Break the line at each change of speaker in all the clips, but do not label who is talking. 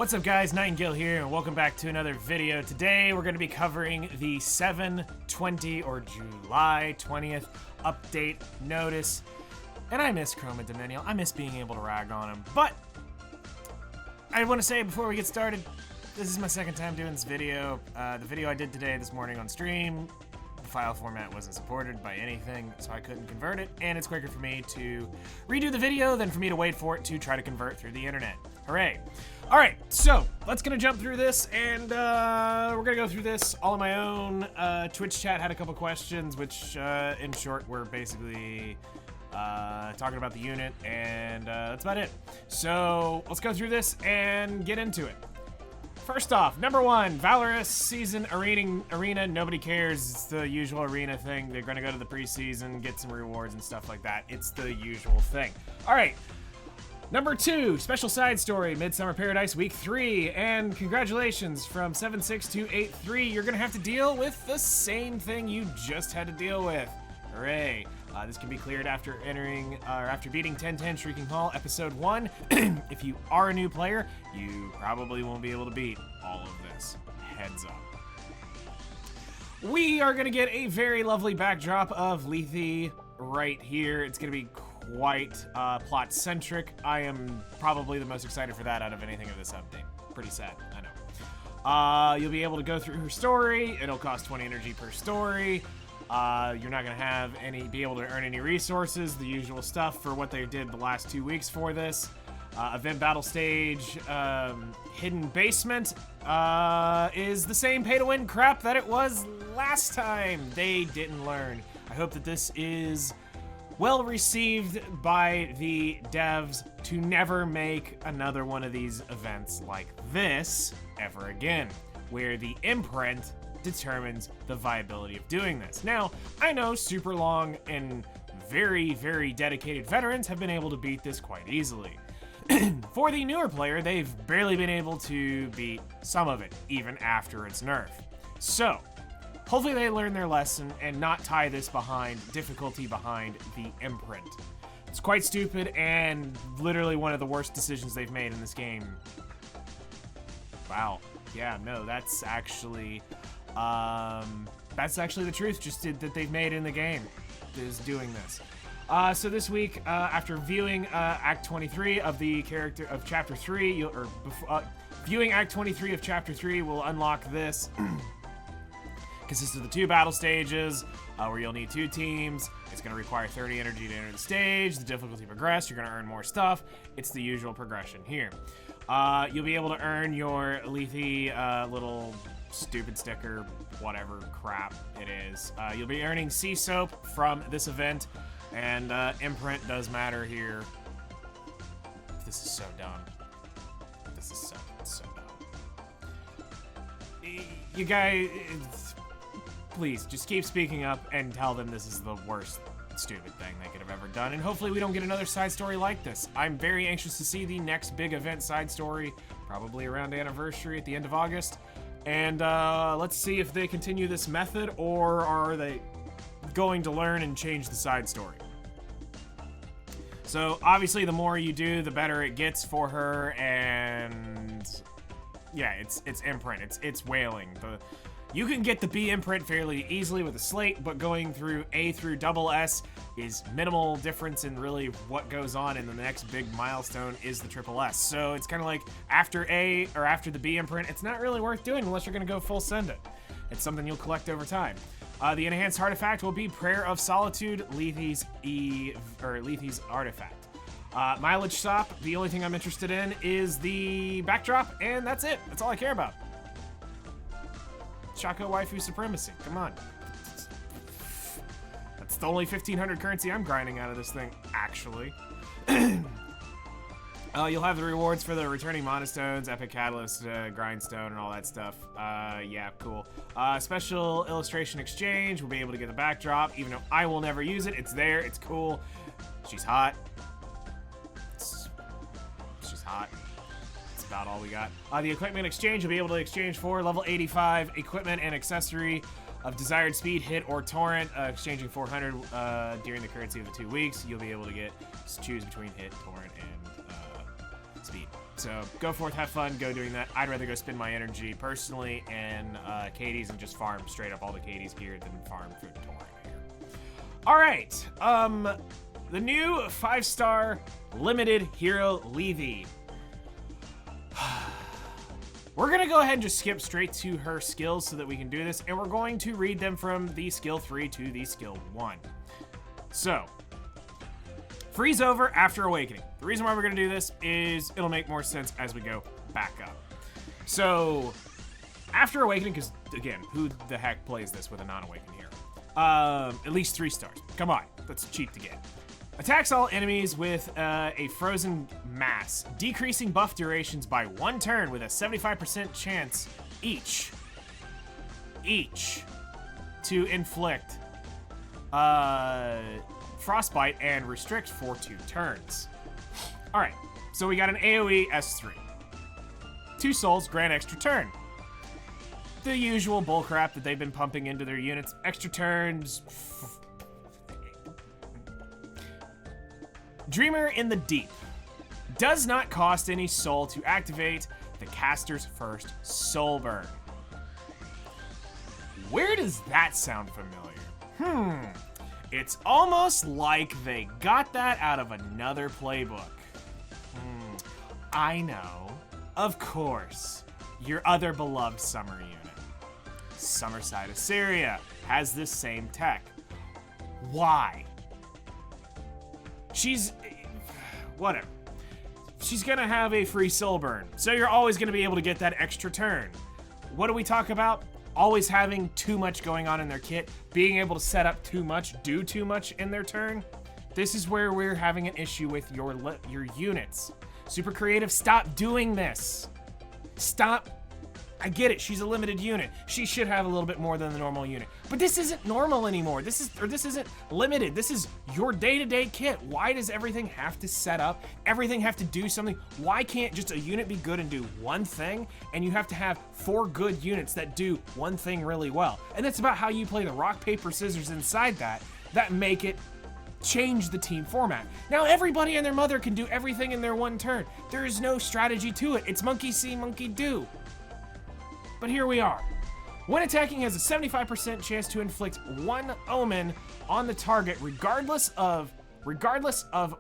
What's up guys, Nightingale here, and welcome back to another video. Today we're going to be covering the 7/20 or July 20th update notice. And I miss Chroma Dominion. I miss being able to rag on him. But I want to say before we get started, this is my second time doing this video. The video I did today this morning on stream, the file format wasn't supported by anything, so I couldn't convert it, and it's quicker for me to redo the video than for me to wait for it to try to convert through the internet. Hooray. Alright, so let's gonna jump through this, and we're gonna go through this all on my own. Twitch chat had a couple questions, which in short were basically talking about the unit, and that's about it. So let's go through this and get into it. First off, number one, Valorous season arena, nobody cares. It's the usual arena thing. They're gonna go to the preseason, get some rewards and stuff like that. It's the usual thing. All right. Number two, special side story, Midsummer Paradise Week 3, and congratulations, from 7.6 to 8.3, you're gonna have to deal with the same thing you just had to deal with. Hooray. This can be cleared after beating 1010 Shrieking Hall Episode 1. If you are a new player, you probably won't be able to beat all of this. Heads up. We are gonna get a very lovely backdrop of Lethe right here. It's gonna be quite plot-centric. I am probably the most excited for that out of anything of this update. Pretty sad, I know. You'll be able to go through her story. It'll cost 20 energy per story. You're not gonna be able to earn any resources, the usual stuff for what they did the last 2 weeks for this. Event battle stage, hidden basement, is the same pay-to-win crap that it was last time. They didn't learn. I hope that this is well received by the devs to never make another one of these events like this ever again, where the imprint determines the viability of doing this. Now, I know super long and very, very dedicated veterans have been able to beat this quite easily. For the newer player, they've barely been able to beat some of it, even after its nerf. So, hopefully they learn their lesson and not tie this difficulty behind the imprint. It's quite stupid and literally one of the worst decisions they've made in this game. Wow. Yeah, no, that's actually the truth that they've made in the game, is doing this. So this week, after viewing Act 23 of Chapter 3, viewing Act 23 of Chapter 3 will unlock this. Consists of the 2 battle stages, where you'll need 2 teams. It's going to require 30 energy to enter the stage. The difficulty progresses. You're going to earn more stuff. It's the usual progression here. You'll be able to earn your Lethe little stupid sticker, whatever crap it is. You'll be earning sea soap from this event, and imprint does matter here. This is so dumb. This is so dumb. You guys, please just keep speaking up and tell them this is the worst stupid thing they could have ever done, and hopefully we don't get another side story like this. I'm very anxious to see the next big event side story, probably around Anniversary at the end of August. And let's see if they continue this method, or are they going to learn and change the side story. So obviously the more you do, the better it gets for her, and yeah, it's imprint, it's whaling. You can get the B imprint fairly easily with a slate, but going through A through SS is minimal difference in really what goes on, and the next big milestone is the SS. So it's kind of like after A or after the B imprint, it's not really worth doing unless you're going to go full send it. It's something you'll collect over time. The enhanced artifact will be Prayer of Solitude, Lethe's artifact. Mileage stop, the only thing I'm interested in is the backdrop, and that's it. That's all I care about. Choco Supremacy, come on. That's the only 1,500 currency I'm grinding out of this thing, actually. You'll have the rewards for the returning monostones, epic catalyst, grindstone, and all that stuff. Yeah, cool. Special illustration exchange, we'll be able to get the backdrop, even though I will never use it. It's there, it's cool. She's hot. She's hot. About all we got. The equipment exchange, you'll be able to exchange for level 85 equipment and accessory of desired speed, hit, or torrent, exchanging 400 during the currency of the 2 weeks. You'll be able to choose between hit, torrent, and speed. So go forth, have fun, go doing that. I'd rather go spend my energy personally in Katie's and just farm straight up all the Katie's gear than farm for touring gear. All right, the new 5-star limited hero Levy. We're gonna go ahead and just skip straight to her skills so that we can do this, and we're going to read them from the skill 3 to the skill 1. So, freeze over after awakening. The reason why we're gonna do this is it'll make more sense as we go back up. So, after awakening, because again, who the heck plays this with a non-awakened hero? At least 3 stars. Come on, that's cheap to get. Attacks all enemies with a frozen mass, decreasing buff durations by 1 turn with a 75% chance each to inflict frostbite and restrict for 2 turns. All right, so we got an AoE S3. 2 souls, grant extra turn. The usual bullcrap that they've been pumping into their units. Extra turns. Dreamer in the Deep. Does not cost any soul to activate the caster's first soul burn. Where does that sound familiar? It's almost like they got that out of another playbook. I know. Of course. Your other beloved summer unit. Summerside Assyria has this same tech. Why? Whatever. She's gonna have a free soul burn, so you're always gonna be able to get that extra turn. What do we talk about? Always having too much going on in their kit, being able to set up too much, do too much in their turn. This is where we're having an issue with your units. Super Creative, stop doing this. Stop. I get it, she's a limited unit. She should have a little bit more than the normal unit. But this isn't normal anymore. This isn't limited. This is your day-to-day kit. Why does everything have to set up? Everything have to do something? Why can't just a unit be good and do one thing? And you have to have 4 good units that do one thing really well. And that's about how you play the rock, paper, scissors inside that make it change the team format. Now everybody and their mother can do everything in their one turn. There is no strategy to it. It's monkey see, monkey do. But here we are. When attacking, has a 75% chance to inflict 1 omen on the target, regardless of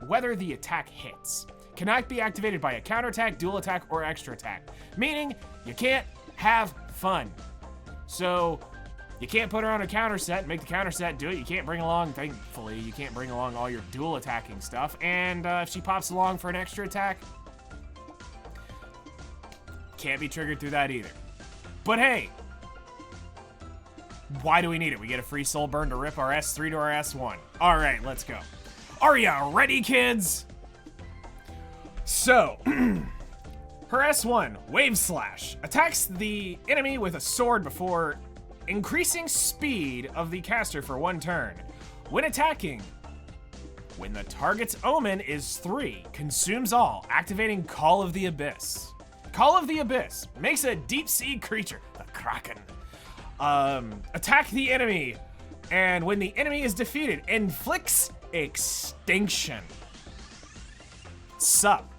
whether the attack hits. Cannot be activated by a counterattack, dual attack, or extra attack. Meaning, you can't have fun. So, you can't put her on a counter set, make the counter set do it. You can't bring along, thankfully, you can't bring along all your dual attacking stuff. And if she pops along for an extra attack, can't be triggered through that either. But hey, why do we need it? We get a free soul burn to rip our S3 to our S1. All right, let's go. Are ya ready, kids? So, her S1, Wave Slash, attacks the enemy with a sword before increasing speed of the caster for 1 turn. When attacking, when the target's omen is 3, consumes all, activating Call of the Abyss. Call of the Abyss makes a deep sea creature, the Kraken, attack the enemy, and when the enemy is defeated, inflicts extinction. Sup.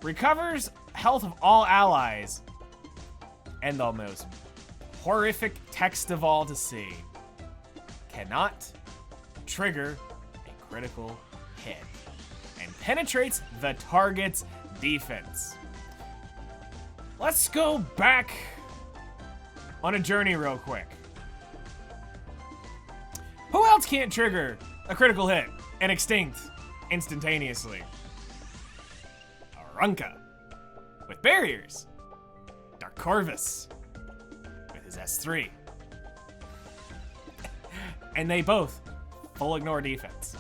Recovers health of all allies, and the most horrific text of all to see. Cannot trigger a critical hit, and penetrates the target's defense. Let's go back on a journey real quick. Who else can't trigger a critical hit and extinct instantaneously? Arunca with barriers. Dark Corvus with his S3. And they both full ignore defense.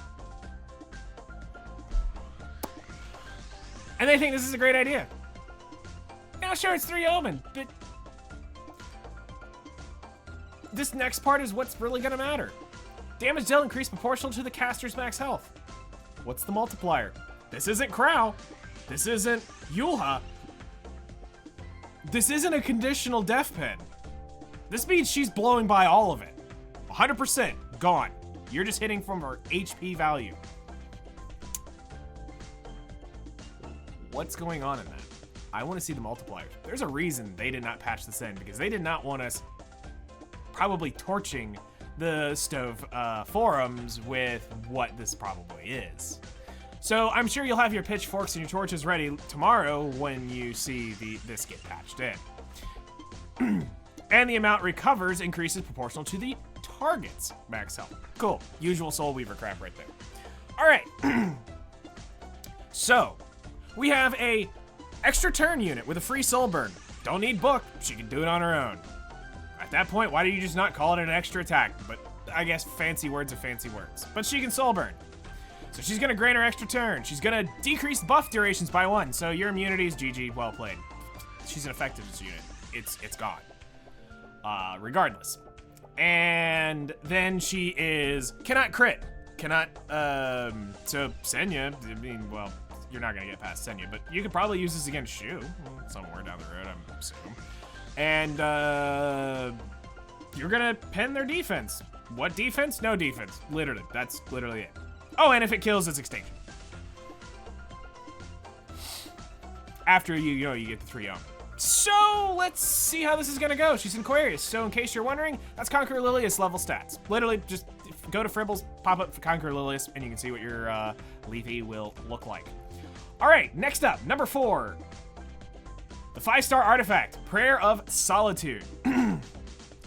And they think this is a great idea. Now, sure, it's 3 omen, but this next part is what's really gonna matter. Damage dealt increased proportional to the caster's max health. What's the multiplier? This isn't Crow. This isn't Yulha. This isn't a conditional death pen. This means she's blowing by all of it. 100% gone. You're just hitting from her HP value. What's going on in that? I want to see the multipliers. There's a reason they did not patch this in, because they did not want us probably torching the stove forums with what this probably is. So I'm sure you'll have your pitchforks and your torches ready tomorrow when you see this get patched in. And the amount recovers increases proportional to the target's max health. Cool. Usual Soul Weaver crap right there. All right. So we have a extra turn unit with a free soul burn. Don't need book. She can do it on her own. At that point, why do you just not call it an extra attack? But I guess fancy words are fancy words. But she can soul burn. So she's gonna grant her extra turn. She's gonna decrease buff durations by 1. So your immunity is GG, well played. She's an effectiveness unit. It's gone. Regardless. And then she cannot crit. Cannot, so Senya, I mean, well, you're not gonna get past Senya, but you could probably use this against Shu, somewhere down the road, I'm assuming. And, you're gonna pin their defense. What defense? No defense. Literally, that's literally it. Oh, and if it kills, it's extinction. After you get the 3-0. So let's see how this is gonna go. She's in Aquarius, so in case you're wondering, that's Conqueror Lilius level stats. Literally, just go to Fribbles, pop up for Conqueror Lilius, and you can see what your Lethe will look like. All right, next up, number 4. The 5-star artifact, Prayer of Solitude.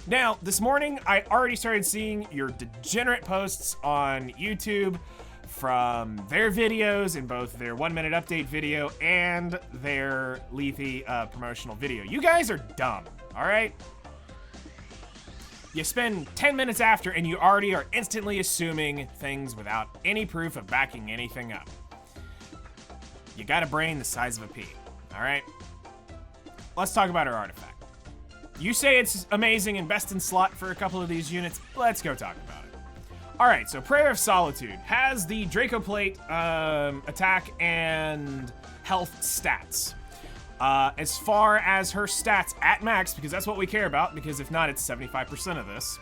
Now, this morning, I already started seeing your degenerate posts on YouTube from their videos in both their 1-minute update video and their Lethe promotional video. You guys are dumb, all right? You spend 10 minutes after and you already are instantly assuming things without any proof of backing anything up. You got a brain the size of a pea, all right? Let's talk about her artifact. You say it's amazing and best in slot for a couple of these units. Let's go talk about it. All right, so Prayer of Solitude has the Draco Plate attack and health stats. As far as her stats at max, because that's what we care about, because if not, it's 75% of this,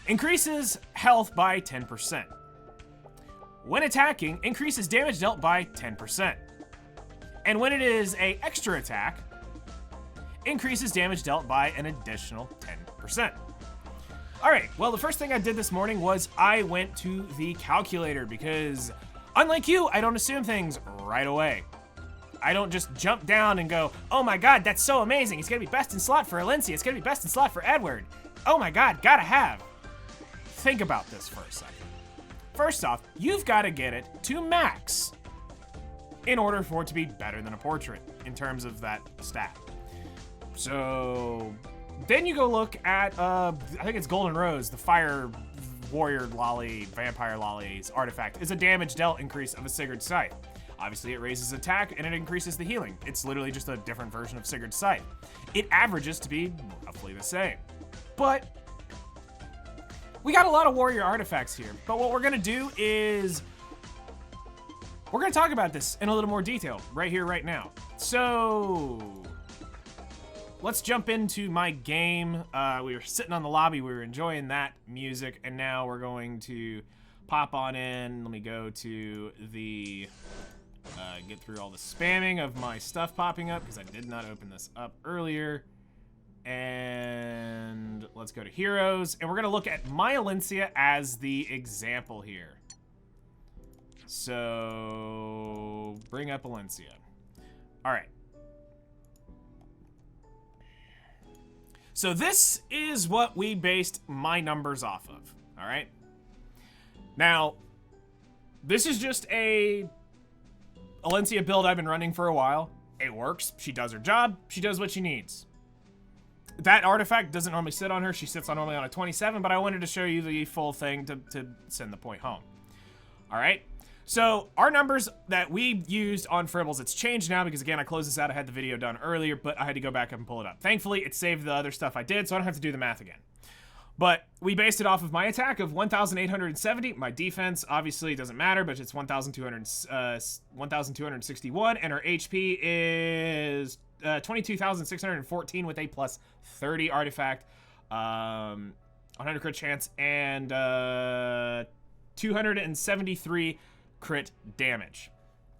increases health by 10%. When attacking, increases damage dealt by 10%. And when it is an extra attack, increases damage dealt by an additional 10%. All right, well, the first thing I did this morning was I went to the calculator because, unlike you, I don't assume things right away. I don't just jump down and go, oh my god, that's so amazing. It's gonna be best in slot for Valencia. It's gonna be best in slot for Edward. Oh my god, gotta have. Think about this for a second. First off, you've gotta get it to max in order for it to be better than a portrait in terms of that stat. So then you go look at, I think it's Golden Rose, the Fire Warrior Lolly, Vampire Lolly's artifact, is a damage dealt increase of a Sigurd's Scythe. Obviously it raises attack and it increases the healing. It's literally just a different version of Sigurd's Scythe. It averages to be roughly the same. But we got a lot of warrior artifacts here, but what we're gonna do is we're gonna talk about this in a little more detail right here, right now. So let's jump into my game. We were sitting on the lobby, we were enjoying that music, and now we're going to pop on in. Let me go to the, get through all the spamming of my stuff popping up, because I did not open this up earlier. And let's go to Heroes, and we're gonna look at my Valencia as the example here. So, bring up Valencia. All right. So this is what we based my numbers off of, all right? Now, this is just a Valencia build I've been running for a while. It works, she does her job, she does what she needs. That artifact doesn't normally sit on her, she sits normally on a 27, but I wanted to show you the full thing to send the point home. All right? So our numbers that we used on Fribbles, it's changed now because, again, I closed this out. I had the video done earlier, but I had to go back up and pull it up. Thankfully, it saved the other stuff I did, so I don't have to do the math again. But we based it off of my attack of 1,870. My defense, obviously, doesn't matter, but it's 1,261, and her HP is 22,614 with a plus 30 artifact, 100 crit chance, and 273 crit damage.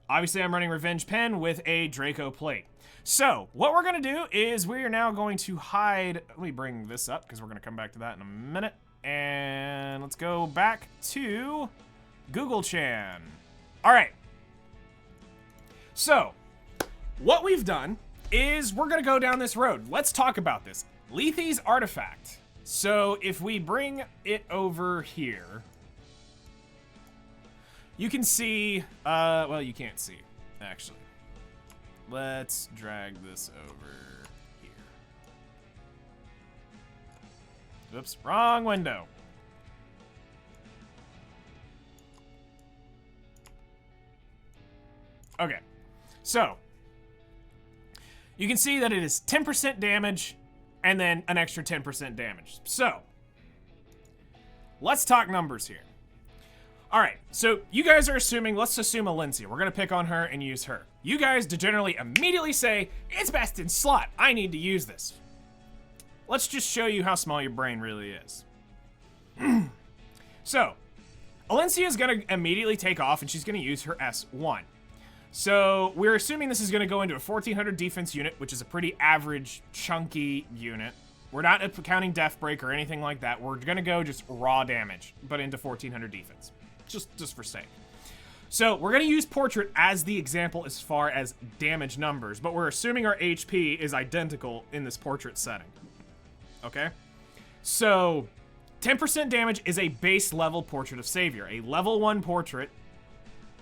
Obviously, I'm running Revenge Pen with a Draco Plate. So, what we're going to do is we are now going to hide... Let me bring this up, because we're going to come back to that in a minute. And let's go back to Google Chan. All right. So, what we've done is we're going to go down this road. Let's talk about this. Lethe's artifact. So, if we bring it over here... You can see, well, you can't see, actually. Let's drag this over here. Oops, wrong window. Okay, so you can see that it is 10% damage and then an extra 10% damage. So let's talk numbers here. All right, so you guys are assuming, let's assume Valencia. We're gonna pick on her and use her. You guys degenerately immediately say, it's best in slot, I need to use this. Let's just show you how small your brain really is. So, Valencia is gonna immediately take off and she's gonna use her S1. So, we're assuming this is gonna go into a 1400 defense unit, which is a pretty average, chunky unit. We're not counting Death Break or anything like that. We're gonna go just raw damage, but into 1400 defense. Just for sake. So we're going to use Portrait as the example as far as damage numbers, but we're assuming our HP is identical in this Portrait setting. Okay? So 10% damage is a base level Portrait of Savior. A level 1 Portrait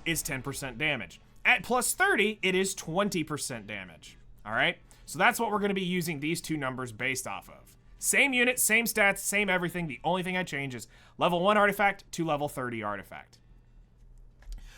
is 10% damage. At plus 30, it is 20% damage. All right? So that's what we're going to be using these two numbers based off of. Same unit, same stats, same everything. The only thing I change is level 1 artifact to level 30 artifact.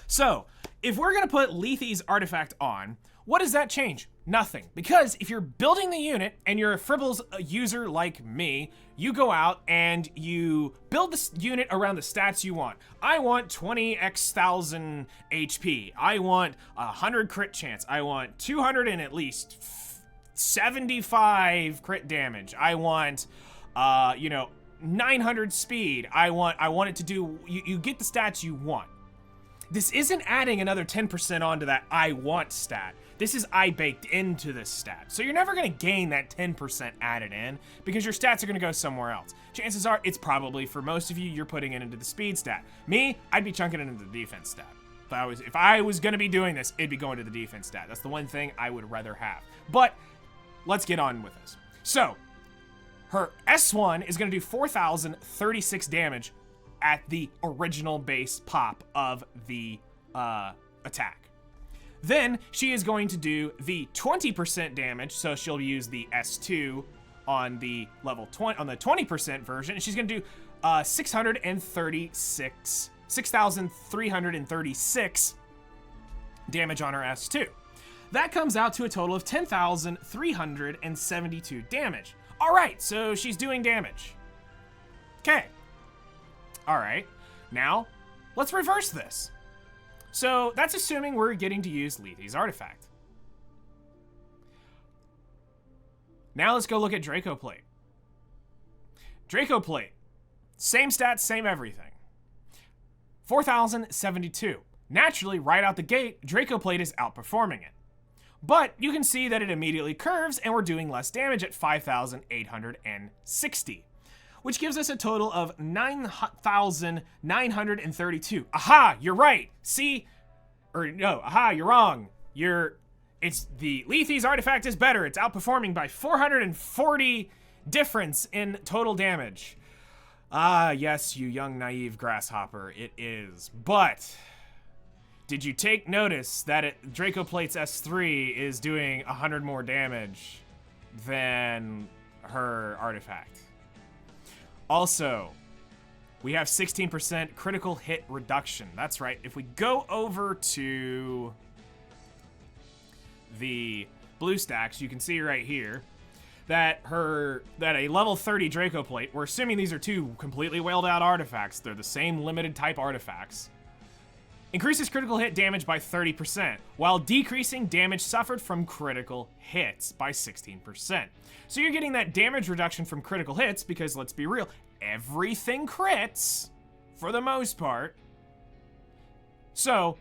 So, if we're going to put Lethe's artifact on, what does that change? Nothing. Because if you're building the unit and you're a Fribbles user like me, you go out and you build this unit around the stats you want. I want 20x1000 HP. I want 100 crit chance. I want 200 and at least 75 crit damage. I want, 900 speed. I want it to do, you get the stats you want. This isn't adding another 10% onto that I want stat. This is I baked into this stat. So you're never gonna gain that 10% added in because your stats are gonna go somewhere else. Chances are it's probably, for most of you, you're putting it into the speed stat. Me, I'd be chunking it into the defense stat. If I was gonna be doing this, it'd be going to the defense stat. That's the one thing I would rather have. But let's get on with this. So, her S1 is going to do 4,036 damage at the original base pop of the attack. Then, she is going to do the 20% damage, so she'll use the S2 on the level 20, on the 20% version, and she's going to do 6,336 damage on her S2. That comes out to a total of 10,372 damage. All right, so she's doing damage. Okay. All right, now let's reverse this. So that's assuming we're getting to use Lethe's artifact. Now let's go look at Draco Plate. Draco Plate, same stats, same everything. 4,072. Naturally, right out the gate, Draco Plate is outperforming it. But you can see that it immediately curves and we're doing less damage at 5,860, which gives us a total of 9,932. Aha, you're right. See, or no, aha, you're wrong. It's the Lethe's artifact is better. It's outperforming by 440 difference in total damage. Ah, yes, you young naive grasshopper, it is. But did you take notice that Draco Plate's S3 is doing 100 more damage than her artifact? Also, we have 16% critical hit reduction. That's right. If we go over to the blue stacks, you can see right here that a level 30 Draco Plate, we're assuming these are two completely whaled out artifacts. They're the same limited type artifacts. Increases critical hit damage by 30%, while decreasing damage suffered from critical hits by 16%. So you're getting that damage reduction from critical hits because, let's be real, everything crits for the most part. So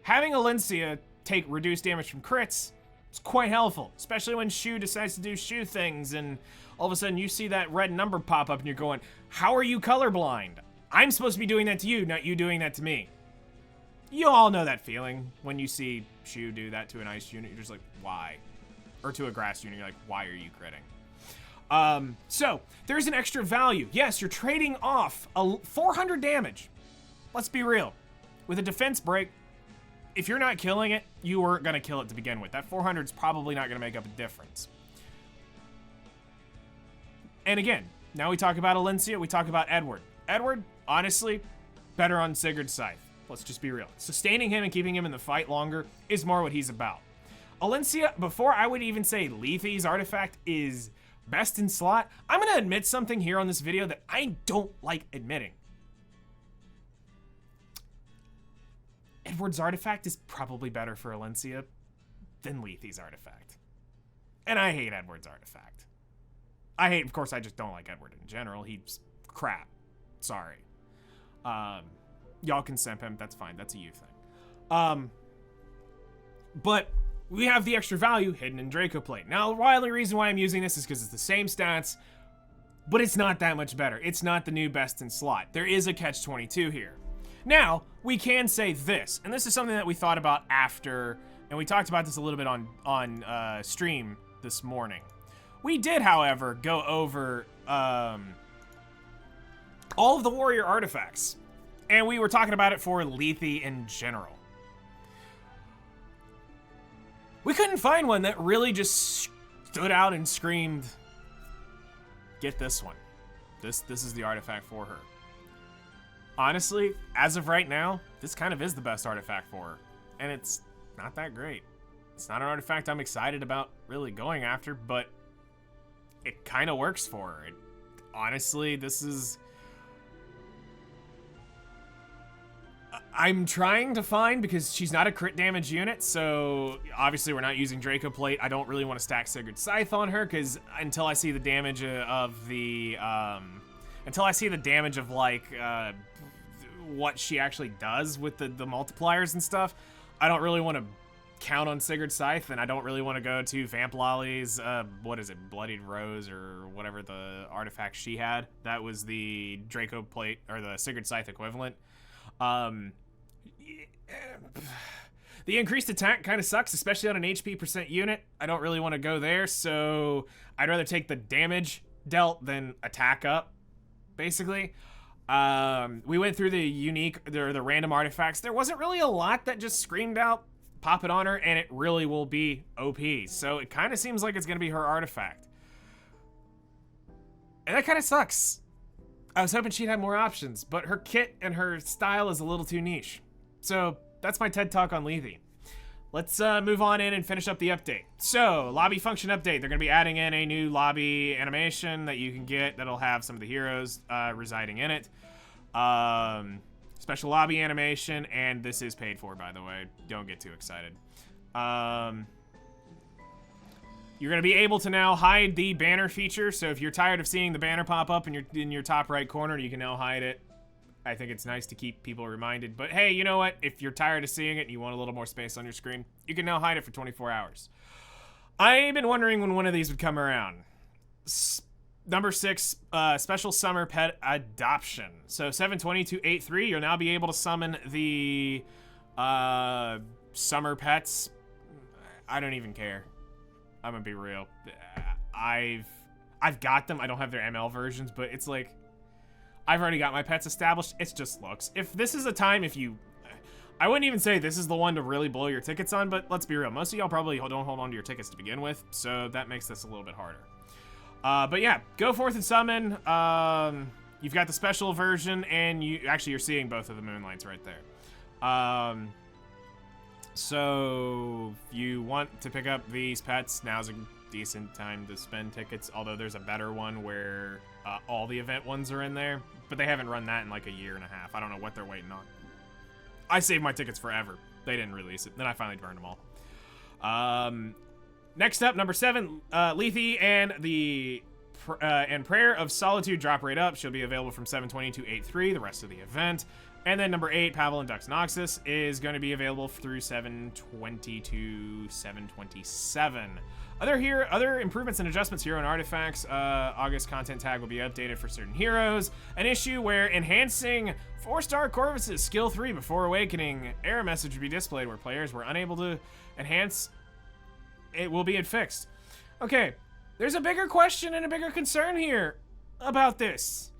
having Valencia take reduced damage from crits is quite helpful, especially when Shu decides to do Shu things and all of a sudden you see that red number pop up and you're going, how are you colorblind? I'm supposed to be doing that to you, not you doing that to me. You all know that feeling when you see Shu do that to an ice unit. You're just like, why? Or to a grass unit, you're like, why are you critting? So there's an extra value. Yes, you're trading off a 400 damage. Let's be real. With a defense break, if you're not killing it, you weren't going to kill it to begin with. That 400 is probably not going to make up a difference. And again, now we talk about Valencia, we talk about Edward. Edward, honestly, better on Sigurd's scythe. Let's just be real. Sustaining him and keeping him in the fight longer is more what he's about. Valencia, before I would even say Lethe's artifact is best in slot, I'm going to admit something here on this video that I don't like admitting. Edward's artifact is probably better for Valencia than Lethe's artifact. And I hate Edward's artifact. Of course, I just don't like Edward in general. He's crap. Sorry. Y'all can simp him. That's fine. That's a you thing. But we have the extra value hidden in Draco Plate. Now, the only reason why I'm using this is because it's the same stats, but it's not that much better. It's not the new best in slot. There is a catch-22 here. Now, we can say this, and this is something that we thought about after, and we talked about this a little bit on stream this morning. We did, however, go over all of the warrior artifacts, and we were talking about it for Lethe in general. We couldn't find one that really just stood out and screamed, get this one. This is the artifact for her. Honestly, as of right now, this kind of is the best artifact for her. And it's not that great. It's not an artifact I'm excited about really going after, but it kind of works for her. Honestly, this is... I'm trying to find, because she's not a crit damage unit, so obviously we're not using Draco Plate. I don't really want to stack Sigurd's Scythe on her, because until I see the damage of the... until I see the damage of, like, what she actually does with the multipliers and stuff, I don't really want to count on Sigurd's Scythe, and I don't really want to go to Vamp Lolly's, what is it, Bloodied Rose, or whatever the artifact she had. That was the Draco Plate, or the Sigurd's Scythe equivalent. The increased attack kind of sucks, especially on an HP percent unit. I don't really want to go there, so I'd rather take the damage dealt than attack up, basically. We went through the random artifacts. There wasn't really a lot that just screamed out, pop it on her, and it really will be OP. So it kind of seems like it's going to be her artifact. And that kind of sucks. I was hoping she'd have more options, but her kit and her style is a little too niche. So that's my TED Talk on Lethe. Let's move on in and finish up the update. So, lobby function update. They're going to be adding in a new lobby animation that you can get that'll have some of the heroes residing in it. Special lobby animation, and this is paid for, by the way. Don't get too excited. You're going to be able to now hide the banner feature, so if you're tired of seeing the banner pop up in your top right corner, you can now hide it. I think it's nice to keep people reminded, but hey, you know what? If you're tired of seeing it and you want a little more space on your screen, you can now hide it for 24 hours. I've been wondering when one of these would come around. Number 6, special summer pet adoption. So 72283, you'll now be able to summon the summer pets. I don't even care. I'm gonna be real. I've got them. I don't have their ML versions, but it's like, I've already got my pets established. It's just looks. If this is a time, I wouldn't even say this is the one to really blow your tickets on, but let's be real. Most of y'all probably don't hold on to your tickets to begin with, so that makes this a little bit harder. But yeah, go forth and summon. You've got the special version, and you're seeing both of the Moonlights right there. So if you want to pick up these pets, now's a decent time to spend tickets, although there's a better one where all the event ones are in there, but they haven't run that in like a year and a half. I don't know what they're waiting on. I saved my tickets forever. They didn't release it. Then I finally burned them all. Next up, number 7, Lethe and the and Prayer of Solitude drop right up. She'll be available from 7/20 to 8/3, the rest of the event. And then number 8, Pavel and Dux Noxus, is going to be available through 720 to 727. Other improvements and adjustments, hero and artifacts. August content tag will be updated for certain heroes. An issue where enhancing 4-star Corvus's skill 3 before awakening error message will be displayed where players were unable to enhance. It will be fixed. Okay, there's a bigger question and a bigger concern here about this.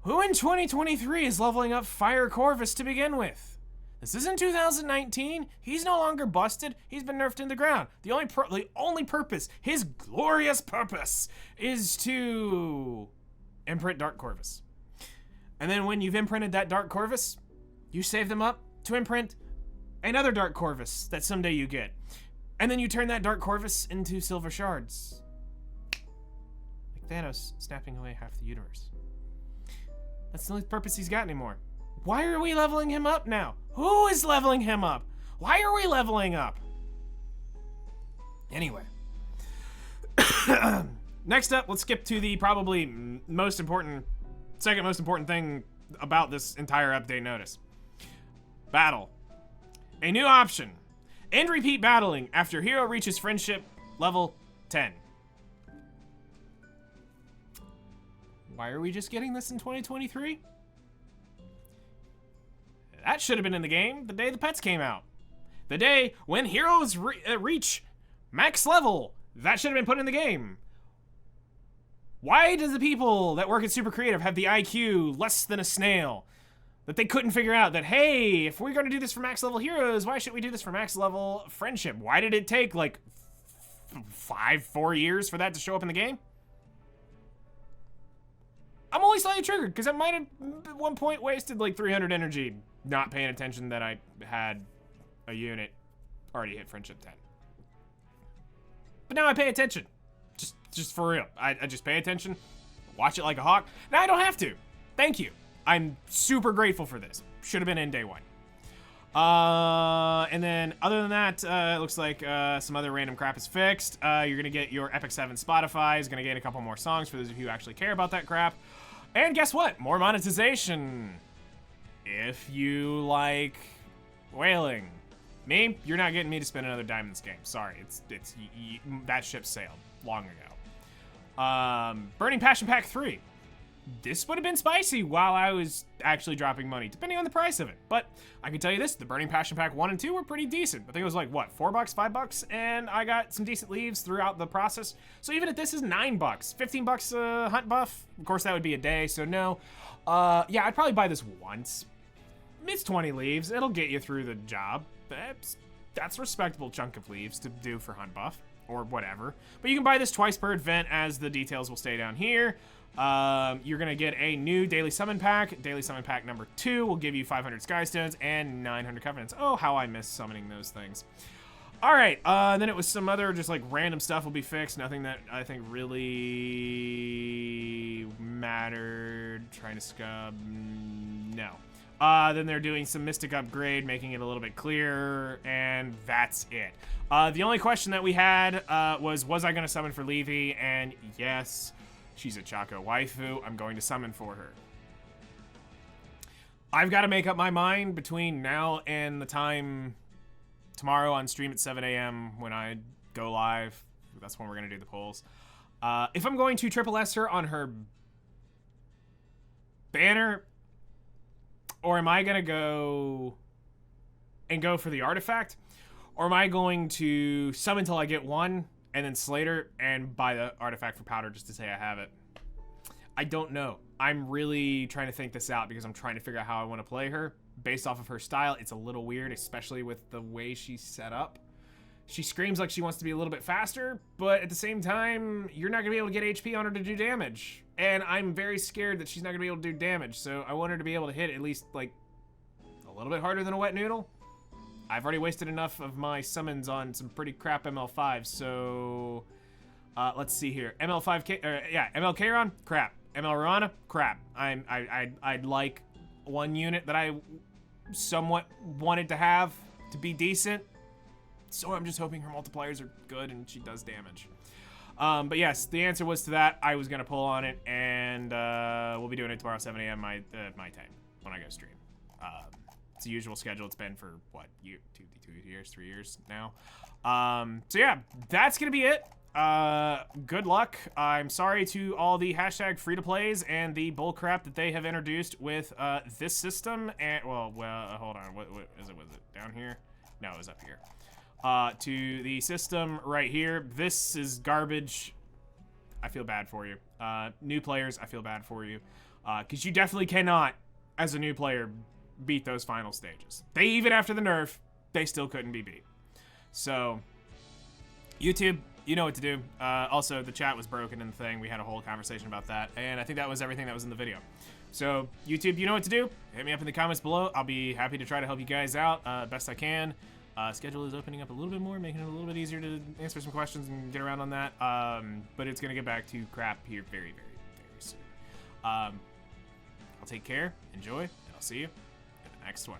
Who in 2023 is leveling up Fire Corvus to begin with? This isn't 2019. He's no longer busted. He's been nerfed in the ground. The only purpose, his glorious purpose, is to imprint Dark Corvus. And then when you've imprinted that Dark Corvus, you save them up to imprint another Dark Corvus that someday you get. And then you turn that Dark Corvus into silver shards. Like Thanos snapping away half the universe. That's the only purpose he's got anymore. Why are we leveling him up now? Who is leveling him up? Why are we leveling up? Anyway. Next up, let's skip to the probably second most important thing about this entire update notice. Battle. A new option. End repeat battling after hero reaches friendship level 10. Why are we just getting this in 2023? That should have been in the game the day the pets came out. The day when heroes reach max level. That should have been put in the game. Why does the people that work at Super Creative have the IQ less than a snail? That they couldn't figure out that, hey, if we're going to do this for max level heroes, why should we do this for max level friendship? Why did it take like 4 years for that to show up in the game? I'm only slightly triggered because I might have at one point wasted like 300 energy not paying attention that I had a unit already hit friendship 10. But now I pay attention. Just for real. I just pay attention, watch it like a hawk. Now I don't have to. Thank you. I'm super grateful for this. Should have been in day 1. And then other than that, it looks like some other random crap is fixed. You're gonna get your Epic 7 Spotify is gonna get a couple more songs for those of you who actually care about that crap. And guess what? More monetization. If you like whaling. Me, you're not getting me to spend another dime in this game. Sorry, that ship sailed long ago. Burning Passion Pack 3. This would have been spicy while I was actually dropping money, depending on the price of it. But I can tell you this, the Burning Passion Pack 1 and 2 were pretty decent. I think it was like, what, $4, $5? And I got some decent leaves throughout the process. So even if this is $9, $15 hunt buff, of course that would be a day, so no. Yeah, I'd probably buy this once. It's 20 leaves, it'll get you through the job. That's a respectable chunk of leaves to do for hunt buff, or whatever. But you can buy this twice per event, as the details will stay down here. You're gonna get a new Daily Summon Pack. Daily Summon Pack number 2 will give you 500 Skystones and 900 Covenants. Oh, how I miss summoning those things. Alright, then it was some other just like random stuff will be fixed. Nothing that I think really mattered. Trying to scrub, no. Then they're doing some Mystic upgrade, making it a little bit clearer, and that's it. The only question that we had was I going to summon for Levy? And yes, she's a Choco waifu. I'm going to summon for her. I've got to make up my mind between now and the time tomorrow on stream at 7 a.m. when I go live. That's when we're going to do the polls. If I'm going to triple S her on her banner, or am I going to go for the artifact? Or am I going to summon till I get one and then Slater and buy the artifact for powder just to say I have it? I don't know. I'm really trying to think this out because I'm trying to figure out how I want to play her. Based off of her style, it's a little weird, especially with the way she's set up. She screams like she wants to be a little bit faster, but at the same time, you're not going to be able to get HP on her to do damage. And I'm very scared that she's not going to be able to do damage, so I want her to be able to hit at least, like, a little bit harder than a wet noodle. I've already wasted enough of my summons on some pretty crap ML5, so... let's see here. ML Kairon? Crap. ML Rana? Crap. I'd like one unit that I somewhat wanted to have to be decent. So I'm just hoping her multipliers are good and she does damage. But yes, the answer was to that. I was going to pull on it, and we'll be doing it tomorrow, 7 a.m. my time. when I go stream. It's the usual schedule. It's been for what, 2 years, 3 years now. So yeah, that's gonna be it. Good luck. I'm sorry to all the hashtag free to plays and the bullcrap that they have introduced with this system. And well, hold on. What is it? Was it down here? No, it was up here. To the system right here. This is garbage. I feel bad for you. New players, I feel bad for you. Because you definitely cannot, as a new player, beat those final stages. They, even after the nerf, they still couldn't be beat. So, YouTube, you know what to do. Also, the chat was broken in the thing. We had a whole conversation about that. And I think that was everything that was in the video. So, YouTube, you know what to do. Hit me up in the comments below. I'll be happy to try to help you guys out best I can. Schedule is opening up a little bit more, making it a little bit easier to answer some questions and get around on that. But it's going to get back to crap here very, very, very soon. I'll take care, enjoy, and I'll see you in the next one.